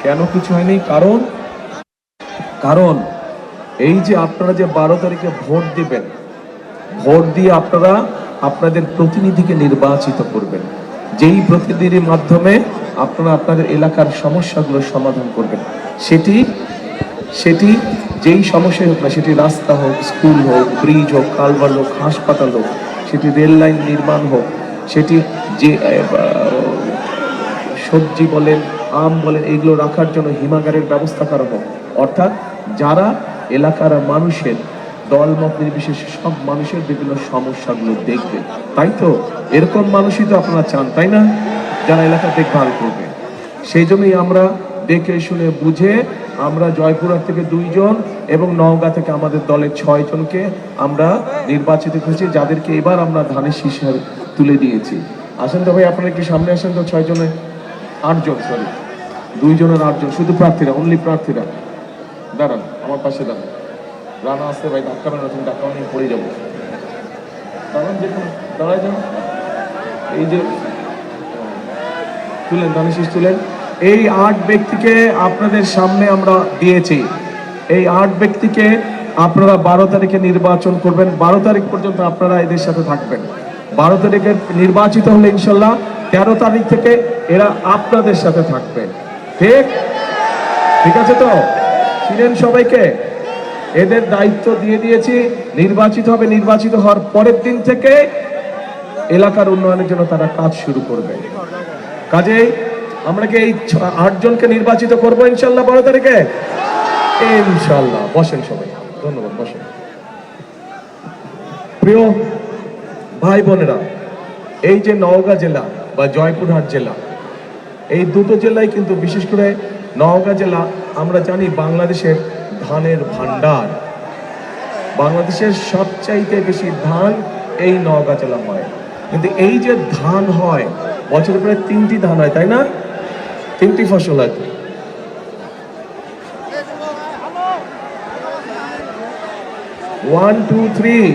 কেন কিছু হয়নি? কারণ এই যে আপনারা যে 12 তারিখে ভোট দিবেন, ভোট দিয়ে আপনারা আপনাদের প্রতিনিধিকে নির্বাচিত করবেন, যেই প্রতিনিধির মাধ্যমে আপনারা আপনাদের এলাকার সমস্যাগুলো সমাধান করবেন। সেটি যেই সমস্যাই হোক না, সেটি রাস্তা হোক, স্কুল হোক, ব্রিজ হোক, কালভার হোক, হাসপাতাল হোক, সেটি রেল লাইন নির্মাণ হোক, সেটি যে সবজি বলেন, আম বলেন, এগুলো রাখার জন্য হিমাগারের ব্যবস্থা করা হোক। অর্থাৎ যারা এলাকার মানুষের দলমত নির্বিশেষে সব মানুষের বিভিন্ন সমস্যাগুলো দেখবে, তাই তো? এরকম মানুষই তো আপনারা চান, তাই না? যারা এলাকা দেখভাল করবে। সেই জন্যই আমরা দেখে শুনে বুঝে আমরা জয়পুরহাট থেকে 2 জন এবং নওগাঁ থেকে আমাদের দলের 6 জনকে আমরা নির্বাচিত করেছি, যাদেরকে এবার আমরা ধানের শীষ তুলে দিয়েছি। আসেন তো ভাই, আপনারা কি সামনে আসেন তো? 6 জনে 8 জন, সরি 2 জনের 8 জন, শুধু প্রার্থীরা, অনলি প্রার্থীরা। দাঁড়ান, আমার পাশে দাঁড়ান। রানা আসতে ভাই, ধাক্কা মেরে তুমি ধাক্কা নিয়ে পড়ে যাবো। দাঁড়ান, যে দাঁড়ায় যান। এই যে তুলেন, ধানের শীষ তুলেন। এই 8 ব্যক্তিকে আপনাদের সামনে আমরা দিয়েছি। এই 8 ব্যক্তিকে আপনারা 12 তারিখে নির্বাচন করবেন। 12 তারিখ পর্যন্ত আপনারা এদের সাথে থাকবেন। 12 তারিখে নির্বাচিত হলে ইনশাল্লাহ 13 তারিখ থেকে এরা আপনাদের সাথে থাকবে। ঠিক আছে তো? ছিলেন সবাইকে, এদের দায়িত্ব দিয়ে দিয়েছি। নির্বাচিত হবে, নির্বাচিত হওয়ার পরের দিন থেকে এলাকার উন্নয়নের জন্য তারা কাজ শুরু করবে। কাজেই আমরা কি এই 8 জনকে নির্বাচিত করবো ইনশাল্লাহ 12 তারিখে? ইনশাল্লাহ। বসেন সবাই, ধন্যবাদ, বসেন। প্রিয় ভাই বোনেরা, এই যে নওগাঁ জেলা বা জয়পুরহাট জেলা, এই দুটো জেলায় কিন্তু, বিশেষ করে নওগাঁ জেলা, আমরা জানি বাংলাদেশের ধানের ভান্ডার। বাংলাদেশের সবচাইতে বেশি ধান এই নওগাঁ জেলা হয়। কিন্তু এই যে ধান হয়, বছরে প্রায় 3টি ধান হয়, তাই না? 3টি ফসল হয়। 1 2 3,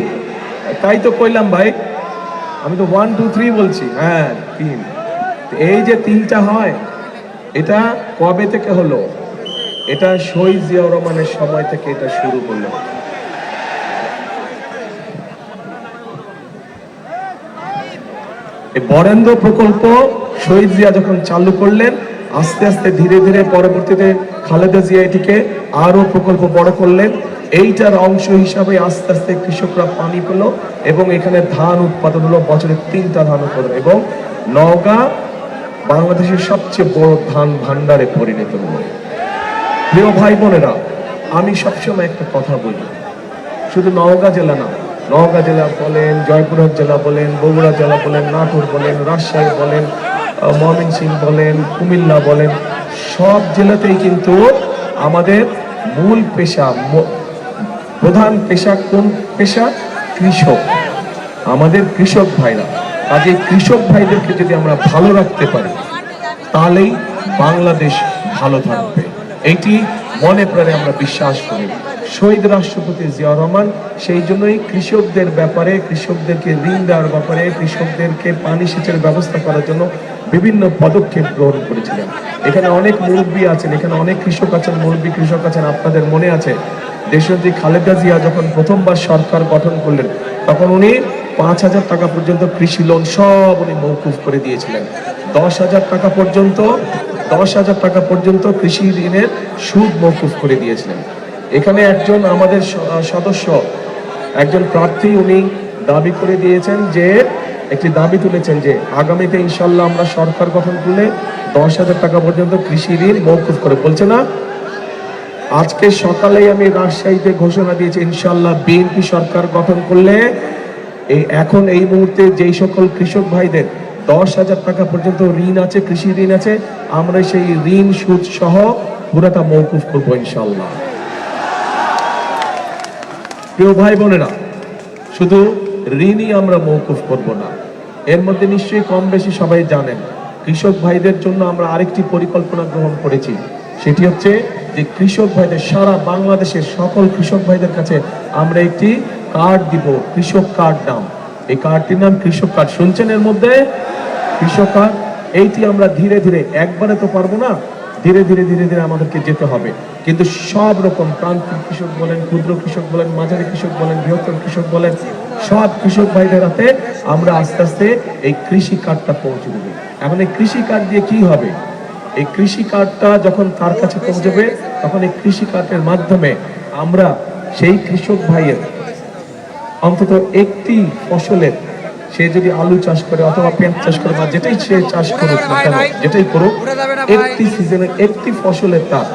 তাই তো কইলাম ভাই, আমি তো 1 2 3 বলছি। হ্যাঁ, 3। এই যে 3টা হয়, এটা কবে থেকে হলো? এটা শহীদ জিয়াউর রহমানের সময় থেকে এটা শুরু হলো। এই বরেন্দ্র প্রকল্প শহীদ জিয়া যখন চালু করলেন, আস্তে আস্তে ধীরে ধীরে পরবর্তীতে খালেদা জিয়া এটিকে আরো প্রকল্প বড় করলেন। এইটার অংশ হিসাবে আস্তে আস্তে কৃষকরা পানি পেল এবং এখানে ধান উৎপাদন হলো, বছরে 3টা ধান উৎপাদন, এবং নওগাঁ বাংলাদেশের সবচেয়ে বড় ধান ভান্ডারে পরিণত হলো। প্রিয় ভাই বোনেরা, আমি সবসময় একটা কথা বলি, শুধু নওগাঁ জেলা না, নওগাঁ জেলা বলেন, জয়পুরহাট জেলা বলেন, বগুড়া জেলা বলেন, নাটোর বলেন, রাজশাহী বলেন, ময়মনসিংহ বলেন, কুমিল্লা বলেন, সব জেলাতেই কিন্তু আমাদের মূল পেশা, প্রধান পেশা কোন পেশা? কৃষক। আমাদের কৃষক ভাইরা। কাজে কৃষক ভাইদেরকে যদি আমরা ভালো রাখতে পারি, তাহলেই বাংলাদেশ ভালো থাকবে। এইটি মনে প্রাণে আমরা বিশ্বাস করি। শহীদ রাষ্ট্রপতি জিয়াউর রহমান সেই জন্যই কৃষকদের ব্যাপারে, কৃষকদেরকে ঋণ দেওয়ার ব্যাপারে, কৃষকদেরকে পানি সেচের ব্যবস্থা করার জন্য বিভিন্ন পদক্ষেপ গ্রহণ করেছিলেন। এখানে অনেক মুরব্বী আছেন, এখানে অনেক কৃষক আছেন, মুরব্বী কৃষক আছেন। আপনাদের মনে আছে, দেশনেত্রী খালেদা জিয়া যখন প্রথমবার সরকার গঠন করলেন, তখন উনি 5,000 টাকা পর্যন্ত কৃষি লোন সব উনি মওকুফ করে দিয়েছিলেন। 10,000 টাকা পর্যন্ত কৃষি ঋণের সুদ মওকুফ করে দিয়েছিলেন। এখানে একজন আমাদের সদস্য, একজন প্রার্থী, উনি দাবি করে দিয়েছেন যে, একটি দাবি তুলেছেন যে আগামীতে ইনশাল্লাহ আমরা সরকার গঠন করলে 10,000 টাকা পর্যন্ত কৃষি ঋণ মওকুফ করে, বলছে না? আজকে সকালেই আমি রাজশাহীতে ঘোষণা দিয়েছি, ইনশাল্লাহ বিএনপি সরকার গঠন করলে এখন এই মুহূর্তে যেই সকল কৃষক ভাইদের 10,000 টাকা পর্যন্ত ঋণ আছে, কৃষি ঋণ আছে, আমরা সেই ঋণ সুদ সহ পুরোটা মওকুফ করবো ইনশাল্লাহ। প্রিয় ভাই বোনেরা, শুধু ঋণই আমরা মওকুফ করব না, এর মধ্যে নিশ্চয়ই কম বেশি সবাই জানেন, কৃষক ভাইদের জন্য আমরা আরেকটি পরিকল্পনা গ্রহণ করেছি। সেটি হচ্ছে যে কৃষক ভাইদের, সারা বাংলাদেশের সকল কৃষক ভাইদের কাছে আমরা একটি কার্ড দিব, কৃষক কার্ড নাম। এই কার্ডটির নাম কৃষক কার্ড। শুনছেন? এর মধ্যে কৃষক কার্ড। এইটি আমরা ধীরে ধীরে, একবারে তো পারবো না, ধীরে ধীরে ধীরে ধীরে আমাদেরকে যেতে হবে। কিন্তু সব রকম প্রান্তিক কৃষক বলেন, ক্ষুদ্র কৃষক বলেন, মাঝারি কৃষক বলেন, বৃহত্তর কৃষক বলেন, সব কৃষক ভাইদের হাতে আমরা আস্তে আস্তে এই কৃষি কার্ডটা পৌঁছে দেবো। এখন এই কৃষি কার্ড দিয়ে কি হবে? এই কৃষি কার্ডটা যখন তার কাছে পৌঁছবে, তখন এই কৃষি কার্ডের মাধ্যমে আমরা সেই কৃষক ভাইয়ের অন্তত একটি ফসলের, সে যদি আলু চাষ করে অথবা পেঁয়াজ চাষ করে বা যেটাই সে চাষ করুক না কেন, যেটাই করুক, একটি সিজনে একটি ফসলের, তার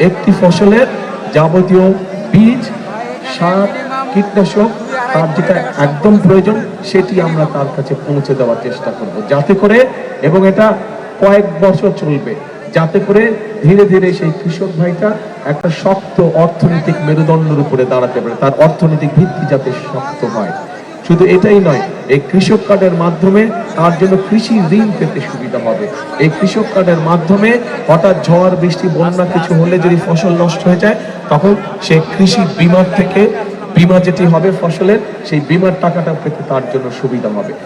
একটি ফসলের যাবতীয় বীজ, সার, কীটনাশক, তার যেটা একদম প্রয়োজন সেটি আমরা তার কাছে পৌঁছে দেওয়ার চেষ্টা করব, যাতে করে, এবং এটা কয়েক বছর চলবে, যাতে করে ধীরে ধীরে সেই কৃষক ভাইটা একটা শক্ত অর্থনৈতিক মেরুদণ্ডের উপরে দাঁড়াতে পারে, তার অর্থনৈতিক ভিত্তি যাতে শক্ত হয়। শুধু এটাই নয়, এই কৃষক কার্ডের মাধ্যমে তার জন্য কৃষি ঋণ পেতে সুবিধা হবে। এই কৃষক কার্ডের মাধ্যমে হঠাৎ ঝড় বৃষ্টি বন্যা কিছু হলে যদি ফসল নষ্ট হয়ে যায়, তখন সে কৃষি বীমার থেকে, বীমা যেটি হবে ফসলের, সেই বীমার টাকাটা পেতে তার জন্য সুবিধা হবে।